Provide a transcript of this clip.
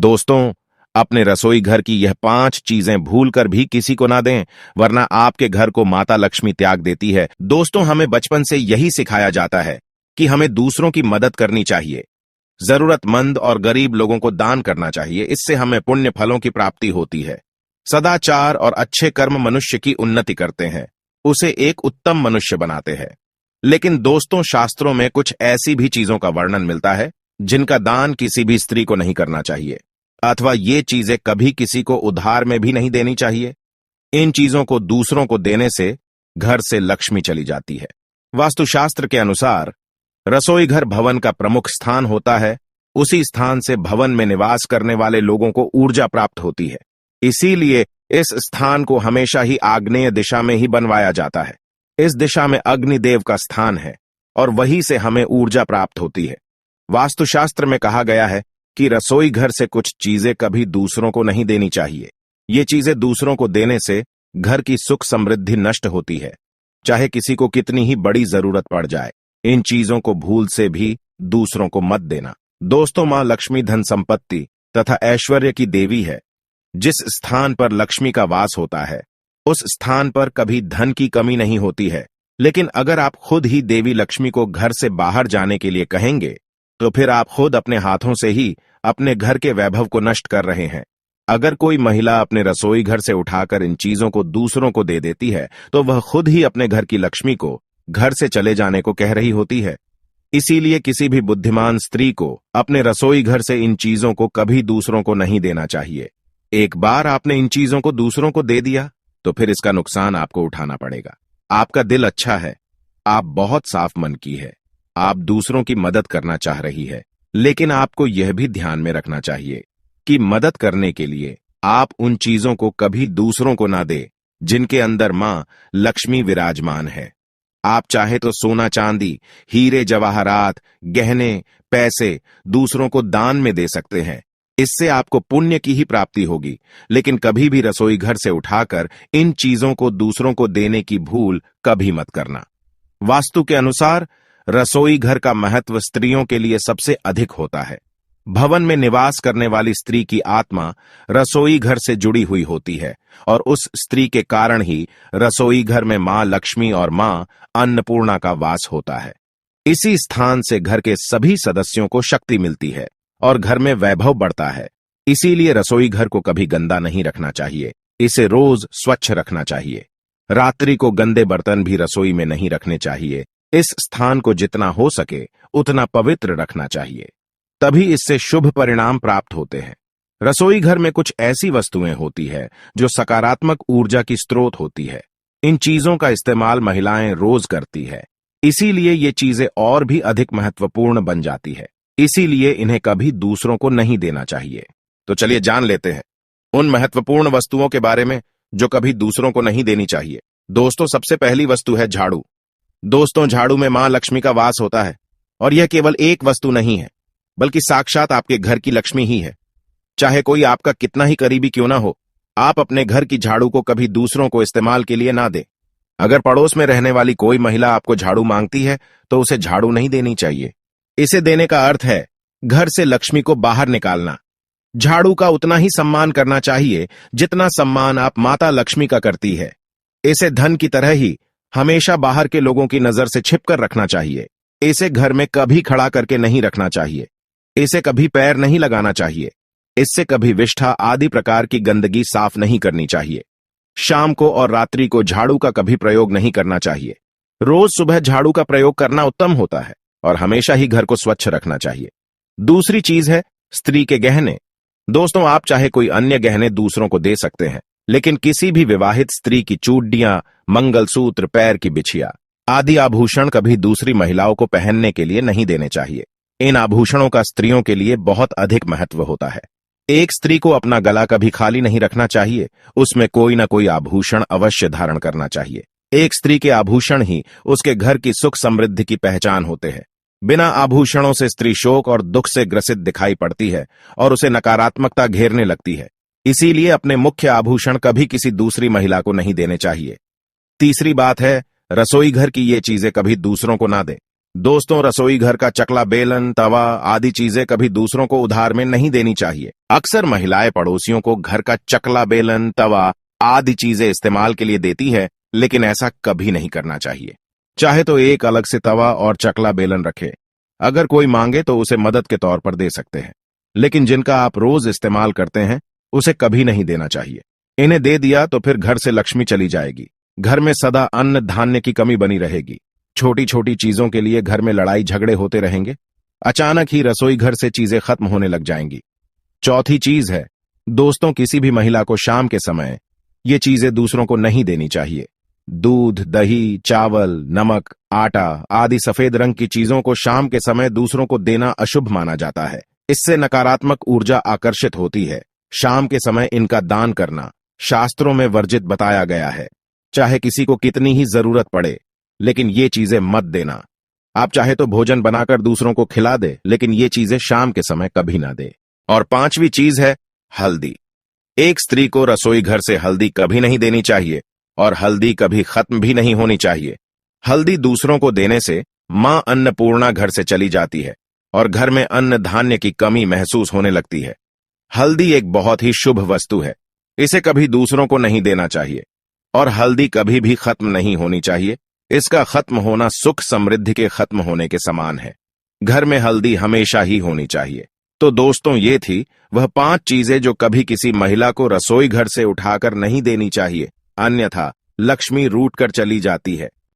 दोस्तों, अपने रसोई घर की यह 5 चीजें भूलकर भी किसी को ना दें, वरना आपके घर को माता लक्ष्मी त्याग देती है। दोस्तों, हमें बचपन से यही सिखाया जाता है कि हमें दूसरों की मदद करनी चाहिए, जरूरतमंद और गरीब लोगों को दान करना चाहिए। इससे हमें पुण्य फलों की प्राप्ति होती है। सदाचार और अच्छे कर्म मनुष्य की उन्नति करते हैं, उसे एक उत्तम मनुष्य बनाते हैं। लेकिन दोस्तों, शास्त्रों में कुछ ऐसी भी चीजों का वर्णन मिलता है जिनका दान किसी भी स्त्री को नहीं करना चाहिए, अथवा ये चीजें कभी किसी को उधार में भी नहीं देनी चाहिए। इन चीजों को दूसरों को देने से घर से लक्ष्मी चली जाती है। वास्तुशास्त्र के अनुसार रसोई घर भवन का प्रमुख स्थान होता है। उसी स्थान से भवन में निवास करने वाले लोगों को ऊर्जा प्राप्त होती है। इसीलिए इस स्थान को हमेशा ही आग्नेय दिशा में ही बनवाया जाता है। इस दिशा में अग्निदेव का स्थान है और वहीं से हमें ऊर्जा प्राप्त होती है। वास्तुशास्त्र में कहा गया है कि रसोई घर से कुछ चीजें कभी दूसरों को नहीं देनी चाहिए। ये चीजें दूसरों को देने से घर की सुख समृद्धि नष्ट होती है, चाहे किसी को कितनी ही बड़ी जरूरत पड़ जाए। इन चीजों को भूल से भी दूसरों को मत देना। दोस्तों, मां लक्ष्मी धन संपत्ति तथा ऐश्वर्य की देवी है। जिस स्थान पर लक्ष्मी का वास होता है, उस स्थान पर कभी धन की कमी नहीं होती है। लेकिन अगर आप खुद ही देवी लक्ष्मी को घर से बाहर जाने के लिए कहेंगे, तो फिर आप खुद अपने हाथों से ही अपने घर के वैभव को नष्ट कर रहे हैं। अगर कोई महिला अपने रसोई घर से उठाकर इन चीजों को दूसरों को दे देती है, तो वह खुद ही अपने घर की लक्ष्मी को घर से चले जाने को कह रही होती है। इसीलिए किसी भी बुद्धिमान स्त्री को अपने रसोई घर से इन चीजों को कभी दूसरों को नहीं देना चाहिए। एक बार आपने इन चीजों को दूसरों को दे दिया, तो फिर इसका नुकसान आपको उठाना पड़ेगा। आपका दिल अच्छा है, आप बहुत साफ मन की है, आप दूसरों की मदद करना चाह रही है, लेकिन आपको यह भी ध्यान में रखना चाहिए कि मदद करने के लिए आप उन चीजों को कभी दूसरों को ना दे जिनके अंदर मां लक्ष्मी विराजमान है। आप चाहे तो सोना चांदी, हीरे जवाहरात, गहने, पैसे दूसरों को दान में दे सकते हैं। इससे आपको पुण्य की ही प्राप्ति होगी। लेकिन कभी भी रसोई घर से उठाकर इन चीजों को दूसरों को देने की भूल कभी मत करना। वास्तु के अनुसार रसोई घर का महत्व स्त्रियों के लिए सबसे अधिक होता है। भवन में निवास करने वाली स्त्री की आत्मा रसोई घर से जुड़ी हुई होती है और उस स्त्री के कारण ही रसोई घर में मां लक्ष्मी और मां अन्नपूर्णा का वास होता है। इसी स्थान से घर के सभी सदस्यों को शक्ति मिलती है और घर में वैभव बढ़ता है। इसीलिए रसोई घर को कभी गंदा नहीं रखना चाहिए, इसे रोज स्वच्छ रखना चाहिए। रात्रि को गंदे बर्तन भी रसोई में नहीं रखने चाहिए। इस स्थान को जितना हो सके उतना पवित्र रखना चाहिए, तभी इससे शुभ परिणाम प्राप्त होते हैं। रसोई घर में कुछ ऐसी वस्तुएं होती है जो सकारात्मक ऊर्जा की स्रोत होती है। इन चीजों का इस्तेमाल महिलाएं रोज करती है, इसीलिए ये चीजें और भी अधिक महत्वपूर्ण बन जाती है। इसीलिए इन्हें कभी दूसरों को नहीं देना चाहिए। तो चलिए जान लेते हैं उन महत्वपूर्ण वस्तुओं के बारे में जो कभी दूसरों को नहीं देनी चाहिए। दोस्तों, सबसे पहली वस्तु है झाड़ू। दोस्तों, झाड़ू में मां लक्ष्मी का वास होता है और यह केवल एक वस्तु नहीं है, बल्कि साक्षात आपके घर की लक्ष्मी ही है। चाहे कोई आपका कितना ही करीबी क्यों ना हो, आप अपने घर की झाड़ू को कभी दूसरों को इस्तेमाल के लिए ना दें। अगर पड़ोस में रहने वाली कोई महिला आपको झाड़ू मांगती है, तो उसे झाड़ू नहीं देनी चाहिए। इसे देने का अर्थ है घर से लक्ष्मी को बाहर निकालना। झाड़ू का उतना ही सम्मान करना चाहिए जितना सम्मान आप माता लक्ष्मी का करती है। इसे धन की तरह ही हमेशा बाहर के लोगों की नजर से छिपकर रखना चाहिए। इसे घर में कभी खड़ा करके नहीं रखना चाहिए। इसे कभी पैर नहीं लगाना चाहिए। इससे कभी विष्ठा आदि प्रकार की गंदगी साफ नहीं करनी चाहिए। शाम को और रात्रि को झाड़ू का कभी प्रयोग नहीं करना चाहिए। रोज सुबह झाड़ू का प्रयोग करना उत्तम होता है और हमेशा ही घर को स्वच्छ रखना चाहिए। दूसरी चीज है स्त्री के गहने। दोस्तों, आप चाहे कोई अन्य गहने दूसरों को दे सकते हैं, लेकिन किसी भी विवाहित स्त्री की चूड़ियां, मंगलसूत्र, पैर की बिछिया आदि आभूषण कभी दूसरी महिलाओं को पहनने के लिए नहीं देने चाहिए। इन आभूषणों का स्त्रियों के लिए बहुत अधिक महत्व होता है। एक स्त्री को अपना गला कभी खाली नहीं रखना चाहिए, उसमें कोई ना कोई आभूषण अवश्य धारण करना चाहिए। एक स्त्री के आभूषण ही उसके घर की सुख समृद्धि की पहचान होते हैं। बिना आभूषणों से स्त्री शोक और दुख से ग्रसित दिखाई पड़ती है और उसे नकारात्मकता घेरने लगती है। इसीलिए अपने मुख्य आभूषण कभी किसी दूसरी महिला को नहीं देने चाहिए। तीसरी बात है, रसोई घर की ये चीजें कभी दूसरों को ना दें। दोस्तों, रसोई घर का चकला बेलन, तवा आदि चीजें कभी दूसरों को उधार में नहीं देनी चाहिए। अक्सर महिलाएं पड़ोसियों को घर का चकला बेलन, तवा आदि चीजें इस्तेमाल के लिए देती है, लेकिन ऐसा कभी नहीं करना चाहिए। चाहे तो एक अलग से तवा और चकला बेलन रखे। अगर कोई मांगे तो उसे मदद के तौर पर दे सकते हैं, लेकिन जिनका आप रोज इस्तेमाल करते हैं उसे कभी नहीं देना चाहिए। इन्हें दे दिया तो फिर घर से लक्ष्मी चली जाएगी। घर में सदा अन्न धान्य की कमी बनी रहेगी। छोटी छोटी चीजों के लिए घर में लड़ाई झगड़े होते रहेंगे। अचानक ही रसोई घर से चीजें खत्म होने लग जाएंगी। चौथी चीज है, दोस्तों, किसी भी महिला को शाम के समय ये चीजें दूसरों को नहीं देनी चाहिए। दूध, दही, चावल, नमक, आटा आदि सफेद रंग की चीजों को शाम के समय दूसरों को देना अशुभ माना जाता है। इससे नकारात्मक ऊर्जा आकर्षित होती है। शाम के समय इनका दान करना शास्त्रों में वर्जित बताया गया है। चाहे किसी को कितनी ही जरूरत पड़े, लेकिन ये चीजें मत देना। आप चाहे तो भोजन बनाकर दूसरों को खिला दे, लेकिन ये चीजें शाम के समय कभी ना दे। और पांचवी चीज है हल्दी। एक स्त्री को रसोई घर से हल्दी कभी नहीं देनी चाहिए और हल्दी कभी खत्म भी नहीं होनी चाहिए। हल्दी दूसरों को देने से मां अन्नपूर्णा घर से चली जाती है और घर में अन्न धान्य की कमी महसूस होने लगती है। हल्दी एक बहुत ही शुभ वस्तु है। इसे कभी दूसरों को नहीं देना चाहिए और हल्दी कभी भी खत्म नहीं होनी चाहिए। इसका खत्म होना सुख समृद्धि के खत्म होने के समान है। घर में हल्दी हमेशा ही होनी चाहिए। तो दोस्तों, ये थी वह 5 चीजें जो कभी किसी महिला को रसोई घर से उठाकर नहीं देनी चाहिए, अन्यथा लक्ष्मी रूठ कर चली जाती है।